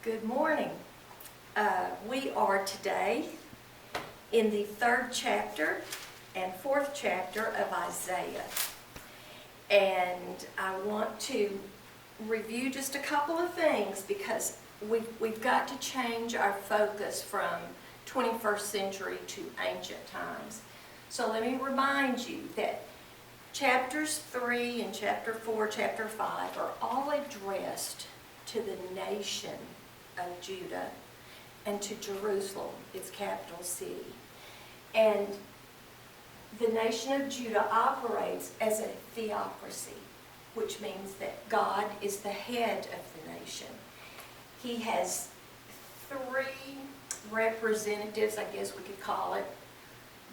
Good morning. We are today in the 3rd chapter and 4th chapter of Isaiah. And I want to review just a couple of things because we've got to change our focus from 21st century to ancient times. So let me remind you that chapters 3 and chapter 4, chapter 5 are all addressed to the nation of Judah and to Jerusalem, its capital city. And the nation of Judah operates as a theocracy, which means that God is the head of the nation. He has 3 representatives, I guess we could call it,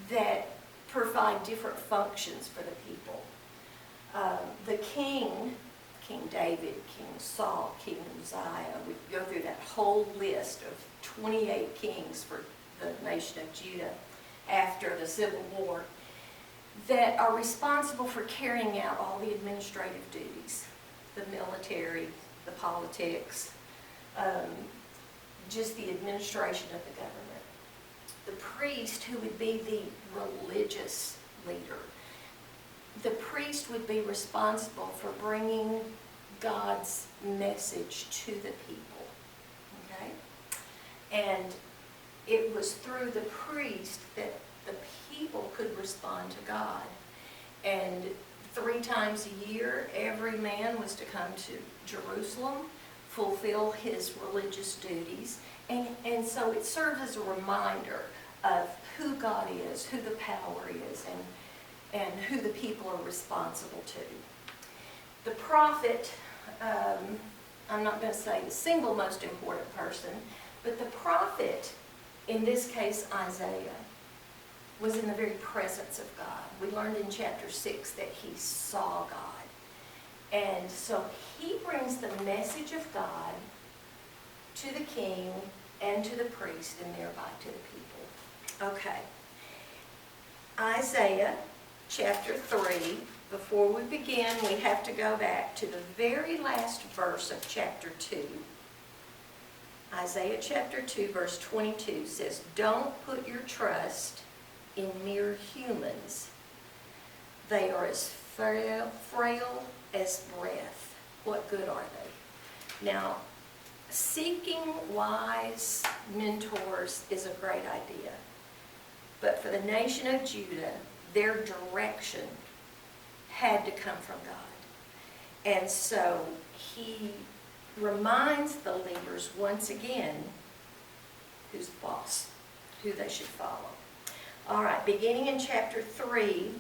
that provide different functions for the people. The king, King David, King Saul, King Uzziah, we go through that whole list of 28 kings for the nation of Judah after the Civil War that are responsible for carrying out all the administrative duties, the military, the politics, just the administration of the government. The priest, who would be the religious leader, the priest would be responsible for bringing God's message to the people, okay? And it was through the priest that the people could respond to God. And 3 times a year, every man was to come to Jerusalem, fulfill his religious duties, and so it serves as a reminder of who God is, who the power is, and who the people are responsible to. The prophet, I'm not going to say the single most important person, but the prophet, in this case Isaiah, was in the very presence of God. We learned in chapter 6 that he saw God. And so he brings the message of God to the king and to the priest and thereby to the people. Okay. Isaiah chapter 3, before we begin, we have to go back to the very last verse of chapter 2. Isaiah chapter 2, verse 22 says, "Don't put your trust in mere humans. They are as frail as breath. What good are they?" Now, seeking wise mentors is a great idea. But for the nation of Judah, their direction had to come from God. And so he reminds the leaders once again who's the boss, who they should follow. All right, beginning in chapter 3,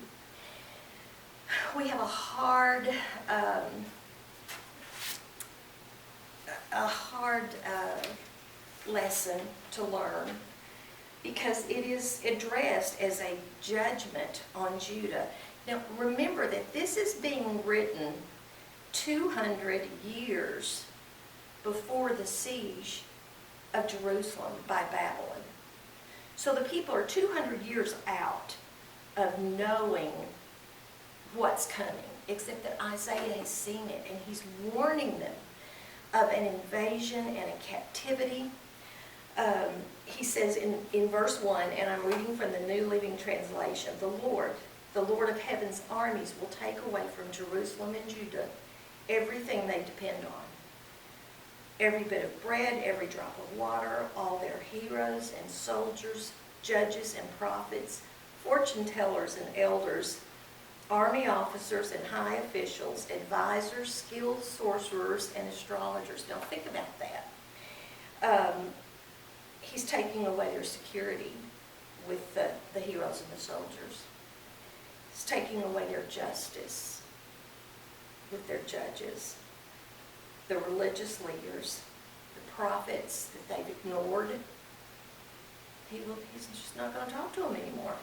we have a hard lesson to learn because it is addressed as a judgment on Judah. Now, remember that this is being written 200 years before the siege of Jerusalem by Babylon. So the people are 200 years out of knowing what's coming, except that Isaiah has seen it, and he's warning them of an invasion and a captivity. He says in verse 1, and I'm reading from the New Living Translation, the Lord of heaven's armies will take away from Jerusalem and Judah everything they depend on. Every bit of bread, every drop of water, all their heroes and soldiers, judges and prophets, fortune tellers and elders, army officers and high officials, advisors, skilled sorcerers, and astrologers. Now think about that. He's taking away their security with the heroes and the soldiers. He's taking away their justice with their judges, the religious leaders, the prophets that they've ignored. He's just not going to talk to them anymore.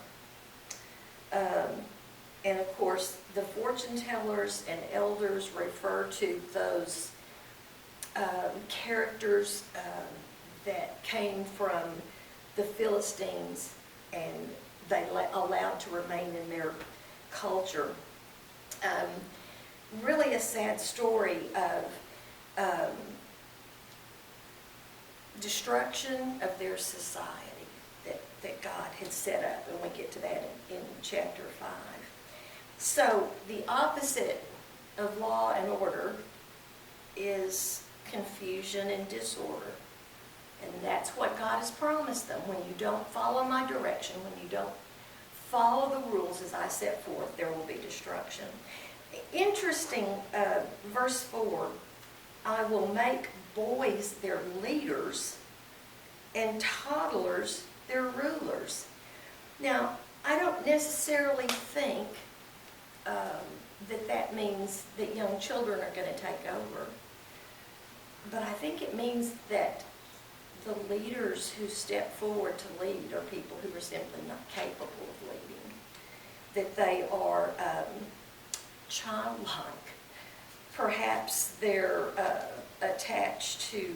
And of course, the fortune tellers and elders refer to those characters that came from the Philistines and they allowed to remain in their culture. Really a sad story of destruction of their society that God had set up, and we get to that in chapter 5. So the opposite of law and order is confusion and disorder. And that's what God has promised them. When you don't follow my direction, when you don't follow the rules as I set forth, there will be destruction. Interesting, verse 4, I will make boys their leaders and toddlers their rulers. Now, I don't necessarily think that means that young children are going to take over. But I think it means that the leaders who step forward to lead are people who are simply not capable of leading. That they are childlike. Perhaps they're attached to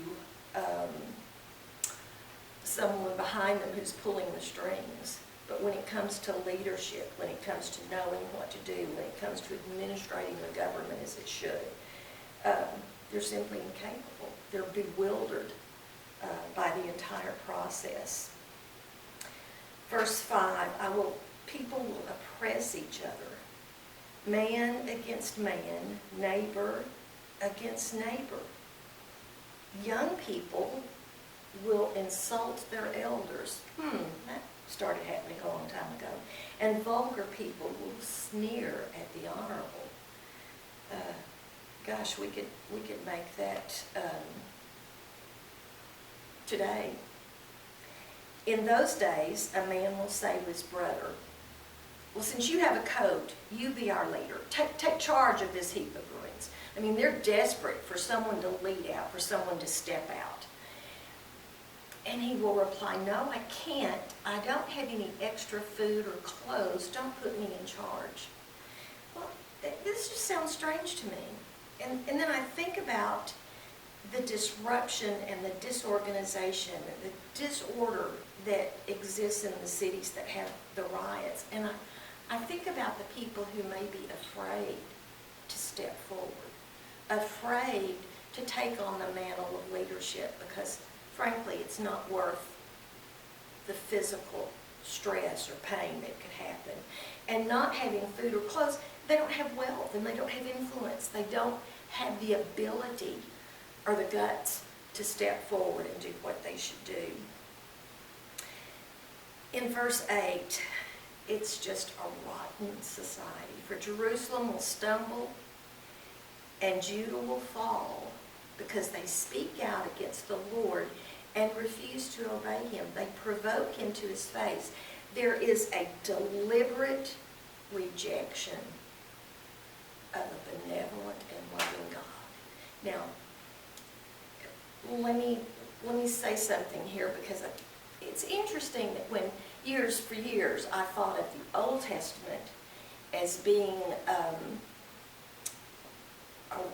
someone behind them who's pulling the strings. But when it comes to leadership, when it comes to knowing what to do, when it comes to administrating the government as it should, they're simply incapable. They're bewildered by the entire process. Verse 5, people will oppress each other. Man against man, neighbor against neighbor. Young people will insult their elders. That started happening a long time ago. And vulgar people will sneer at the honorable. Gosh, we could make that today. In those days, a man will say to his brother, well, since you have a coat, you be our leader. Take charge of this heap of ruins. I mean, they're desperate for someone to lead out, for someone to step out. And he will reply, no, I can't. I don't have any extra food or clothes. Don't put me in charge. Well, this just sounds strange to me. And then I think about the disruption and the disorganization, and the disorder that exists in the cities that have the riots. And I think about the people who may be afraid to step forward, afraid to take on the mantle of leadership because, frankly, it's not worth the physical stress or pain that could happen. And not having food or clothes, they don't have wealth and they don't have influence. They don't have the ability or the guts to step forward and do what they should do. In verse 8, it's just a rotten society. For Jerusalem will stumble and Judah will fall because they speak out against the Lord and refuse to obey him. They provoke him to his face. There is a deliberate rejection of a benevolent and loving God. Now, let me say something here because it's interesting that when for years I thought of the Old Testament as being a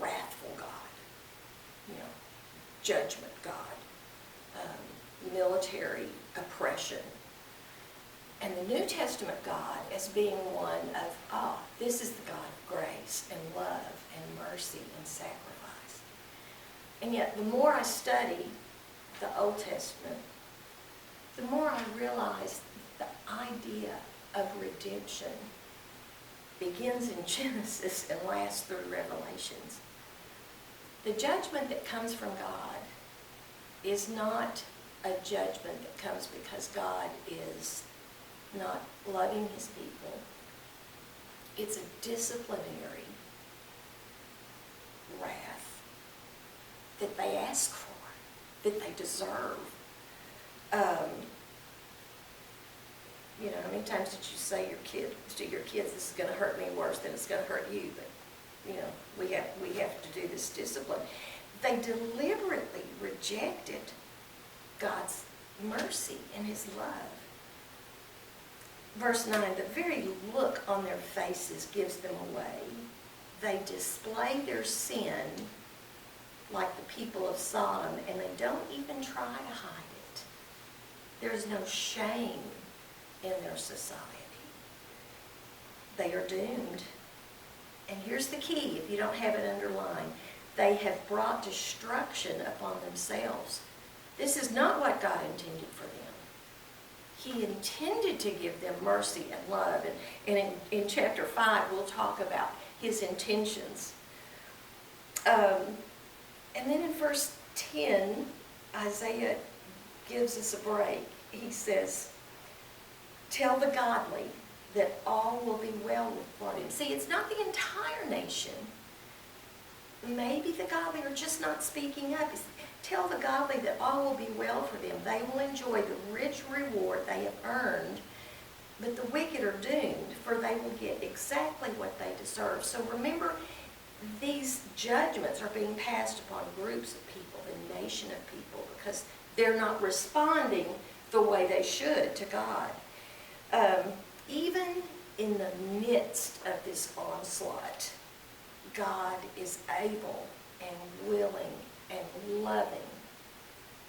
wrathful God, judgment God, military oppression. And the New Testament God as being one of, this is the God of grace and love and mercy and sacrifice. And yet, the more I study the Old Testament, the more I realize the idea of redemption begins in Genesis and lasts through Revelations. The judgment that comes from God is not a judgment that comes because God is not loving his people. It's a disciplinary wrath that they ask for, that they deserve. How many times did you say to your kids, this is going to hurt me worse than it's going to hurt you? But, we have to do this discipline. They deliberately rejected God's mercy and his love. Verse 9, the very look on their faces gives them away. They display their sin like the people of Sodom, and they don't even try to hide it. There's no shame in their society. They are doomed. And here's the key, if you don't have it underlined. They have brought destruction upon themselves. This is not what God intended for them. He intended to give them mercy and love. And in chapter 5, we'll talk about his intentions. And then in verse 10, Isaiah gives us a break. He says, tell the godly that all will be well with them. See, it's not the entire nation. Maybe the godly are just not speaking up. Tell the godly that all will be well for them. They will enjoy the rich reward they have earned, but the wicked are doomed, for they will get exactly what they deserve. So remember, these judgments are being passed upon groups of people, the nation of people, because they're not responding the way they should to God. Even in the midst of this onslaught, God is able and willing and loving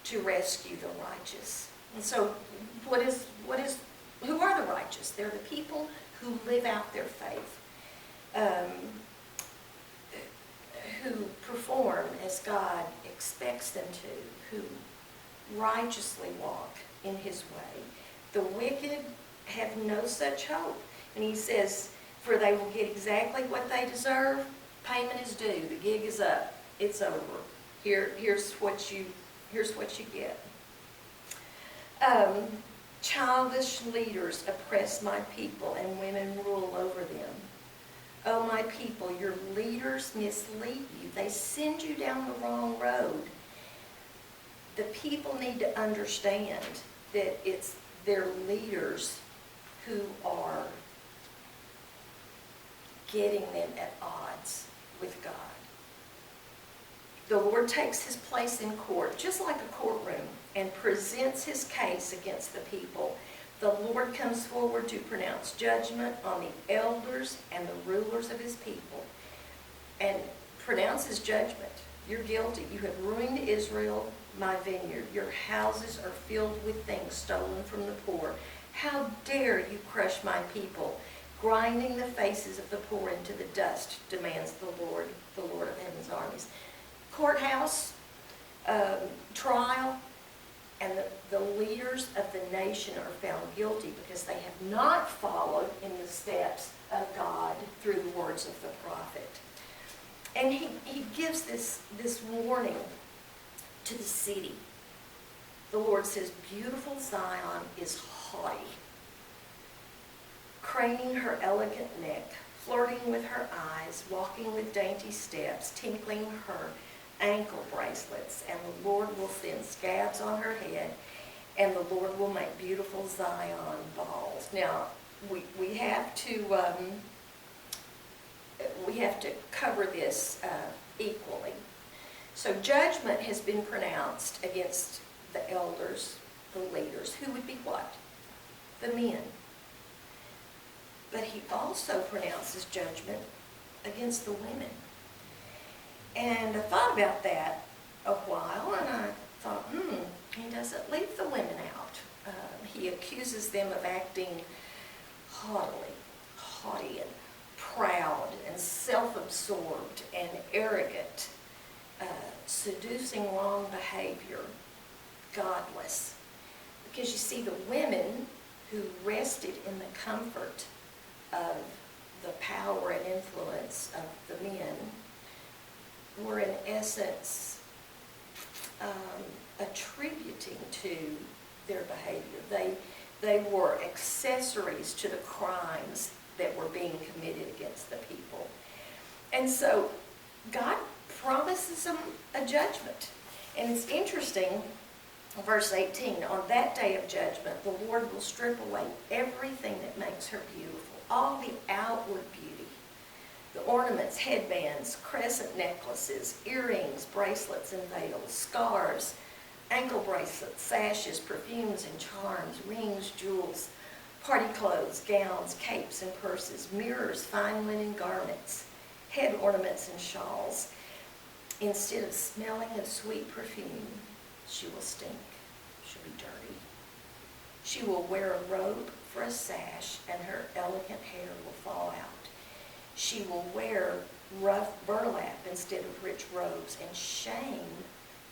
to rescue the righteous. And so who are the righteous? They're the people who live out their faith, who perform as God expects them to, who righteously walk in his way. The wicked have no such hope. And he says, for they will get exactly what they deserve. Payment is due. The gig is up. It's over. Here's what you get. Childish leaders oppress my people, and women rule over them. Oh, my people, your leaders mislead you. They send you down the wrong road. The people need to understand that it's their leaders who are getting them at odds with God. The Lord takes his place in court, just like a courtroom, and presents his case against the people. The Lord comes forward to pronounce judgment on the elders and the rulers of his people, and pronounces judgment. You're guilty. You have ruined Israel, my vineyard. Your houses are filled with things stolen from the poor. How dare you crush my people, grinding the faces of the poor into the dust, demands the Lord of heaven's armies. Courthouse, trial, and the leaders of the nation are found guilty because they have not followed in the steps of God through the words of the prophet. And he gives this warning to the city. The Lord says, beautiful Zion is haughty, craning her elegant neck, flirting with her eyes, walking with dainty steps, tinkling her ankle bracelets, and the Lord will send scabs on her head, and the Lord will make beautiful Zion balls. Now, we have to cover this equally. So judgment has been pronounced against the elders, the leaders, who would be what? The men. But he also pronounces judgment against the women. And I thought about that a while, and I thought, he doesn't leave the women out. He accuses them of acting haughty and proud and self-absorbed and arrogant, seducing wrong behavior, godless. Because you see, the women who rested in the comfort of the power and influence of the men were in essence attributing to their behavior. They were accessories to the crimes that were being committed against the people. And so God promises them a judgment. And it's interesting, verse 18, on that day of judgment, the Lord will strip away everything that makes her beautiful, all the outward beauty, the ornaments, headbands, crescent necklaces, earrings, bracelets and veils, scarves, ankle bracelets, sashes, perfumes and charms, rings, jewels, party clothes, gowns, capes and purses, mirrors, fine linen garments, head ornaments and shawls. Instead of smelling of sweet perfume, she will stink. She'll be dirty. She will wear a robe for a sash, and her elegant hair will fall out. She will wear rough burlap instead of rich robes, and shame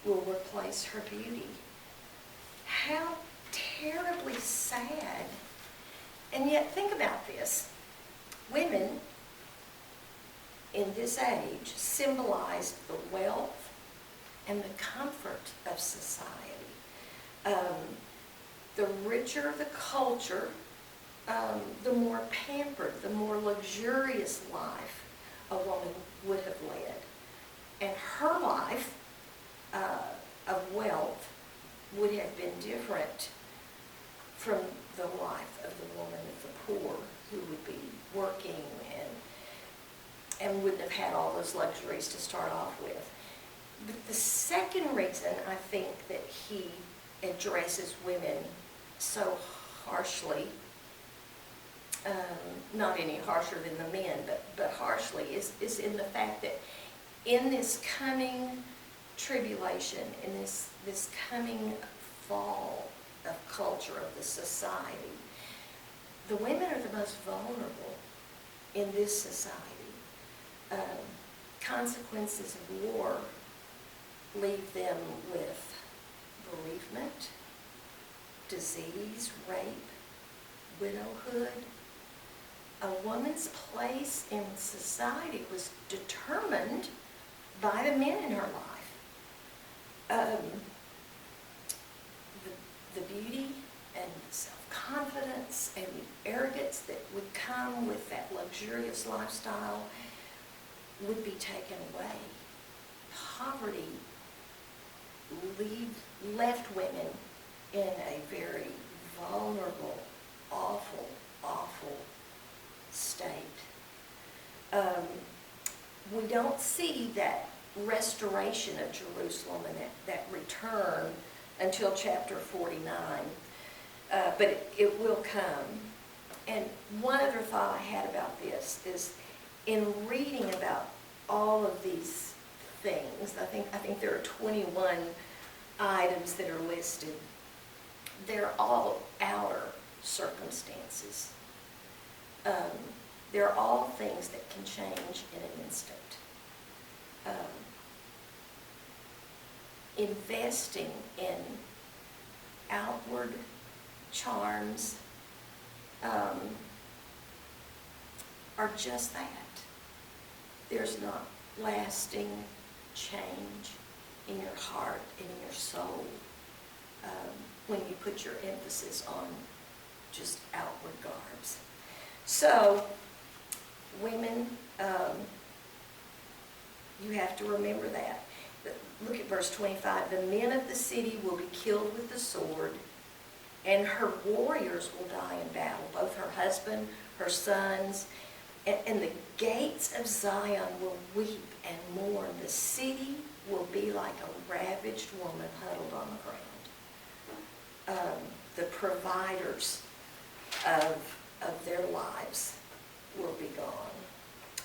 will replace her beauty. how terribly sad. And yet, think about this. Women in this age symbolize the wealth and the comfort of society. The richer the culture, the more pampered, the more luxurious life a woman would have led. And her life of wealth would have been different from the life of the woman of the poor, who would be working and wouldn't have had all those luxuries to start off with. But the second reason I think that he addresses women so harshly, not any harsher than the men, but harshly, is in the fact that in this coming tribulation, in this coming fall of culture, of the society, the women are the most vulnerable in this society. Consequences of war leave them with bereavement, disease, rape, widowhood. A woman's place in society was determined by the men in her life. The beauty and self-confidence and the arrogance that would come with that luxurious lifestyle would be taken away. Poverty left women in a very vulnerable, awful, awful state. We don't see that restoration of Jerusalem and that return until chapter 49, but it will come. And one other thought I had about this is, in reading about all of these things, I think there are 21 items that are listed. They're all outer circumstances. They're all things that can change in an instant. Investing in outward charms are just that. There's not lasting change in your heart and in your soul when you put your emphasis on just outward garbs. So, women, you have to remember that. Look at verse 25. The men of the city will be killed with the sword, and her warriors will die in battle, both her husband, her sons, and the gates of Zion will weep and mourn. The city will be like a ravaged woman huddled on the ground. The providers of their lives will be gone.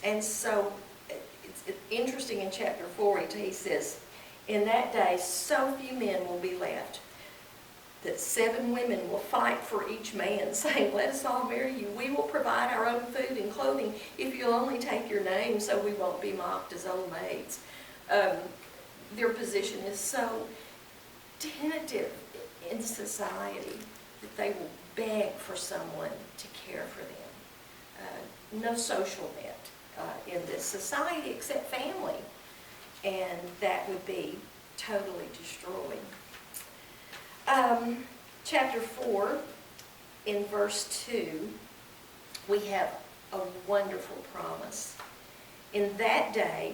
And so it's interesting in chapter 4, he says, in that day so few men will be left that 7 women will fight for each man, saying, let us all marry you. We will provide our own food and clothing if you'll only take your name so we won't be mocked as old maids. Their position is so tentative in society that they will beg for someone to care for them. No social net in this society except family, and that would be totally destroyed. Chapter 4, in verse 2, we have a wonderful promise. In that day,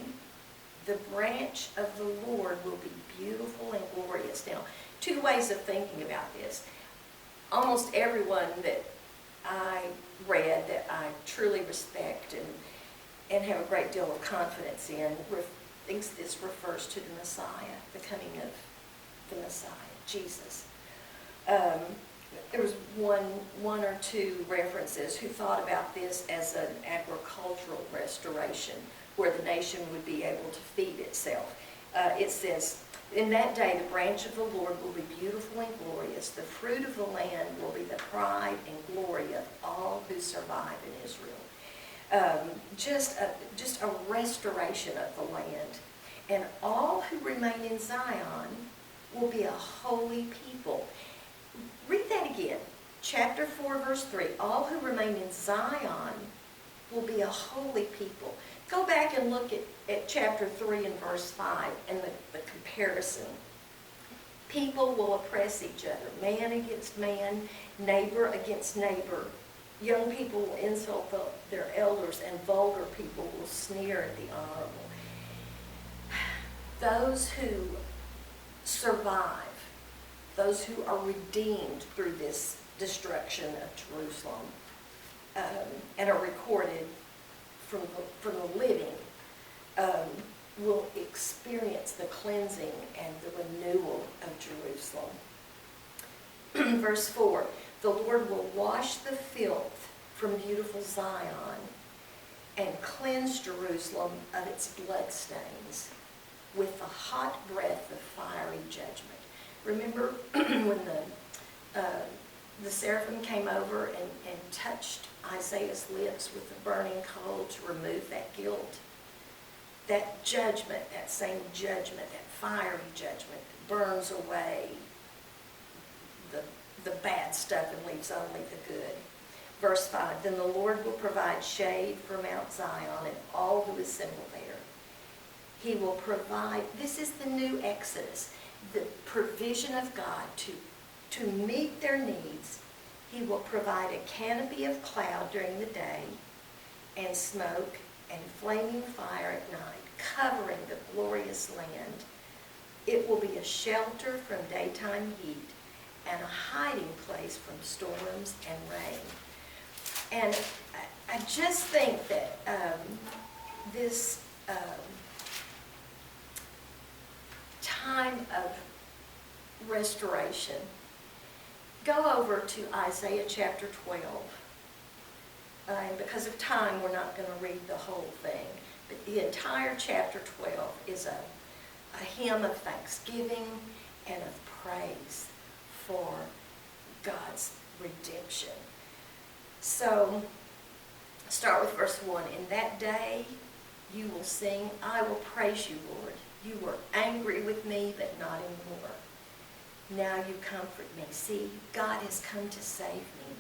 the branch of the Lord will be beautiful and glorious. Now, 2 ways of thinking about this. Almost everyone that I read that I truly respect and have a great deal of confidence in thinks this refers to the Messiah, the coming of the Messiah, Jesus. There was one or 2 references who thought about this as an agricultural restoration where the nation would be able to feed itself. It says, in that day the branch of the Lord will be beautiful and glorious. The fruit of the land will be the pride and glory of all who survive in Israel. Just a restoration of the land. And all who remain in Zion will be a holy people. Read that again. Chapter 4, verse 3. All who remain in Zion will be a holy people. Go back and look at chapter 3 and verse 5 and the comparison. People will oppress each other, man against man, neighbor against neighbor. Young people will insult their elders, and vulgar people will sneer at the honorable. Those who survive, those who are redeemed through this destruction of Jerusalem, and are recorded from the living, will experience the cleansing and the renewal of Jerusalem. Verse 4, the Lord will wash the filth from beautiful Zion and cleanse Jerusalem of its bloodstains with the hot breath of fiery judgment. Remember when the seraphim came over and touched Isaiah's lips with the burning coal to remove that guilt? That judgment, that same judgment, that fiery judgment, burns away the bad stuff and leaves only the good. Verse 5, then the Lord will provide shade for Mount Zion and all who assemble there. He will provide, this is the new Exodus, the provision of God to meet their needs. He will provide a canopy of cloud during the day and smoke and flaming fire at night, covering the glorious land. It will be a shelter from daytime heat and a hiding place from storms and rain. And I just think that this time of restoration, go over to Isaiah chapter 12. And because of time, we're not going to read the whole thing. But the entire chapter 12 is a hymn of thanksgiving and of praise for God's redemption. So, start with verse 1. In that day you will sing, I will praise you, Lord. You were angry with me, but not anymore. Now you comfort me. See, God has come to save me.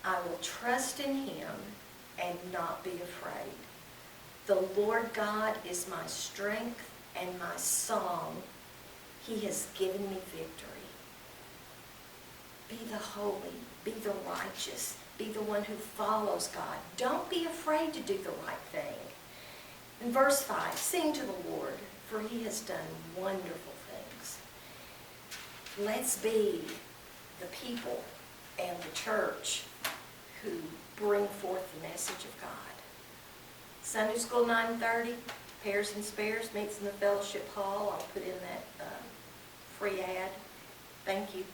I will trust in him and not be afraid. The Lord God is my strength and my song. He has given me victory. Be the holy, be the righteous, be the one who follows God. Don't be afraid to do the right thing. In verse 5, sing to the Lord, for he has done wonderful things. Let's be the people and the church who bring forth the message of God. Sunday school 9:30, Pairs and Spares meets in the fellowship hall. I'll put in that free ad. Thank you.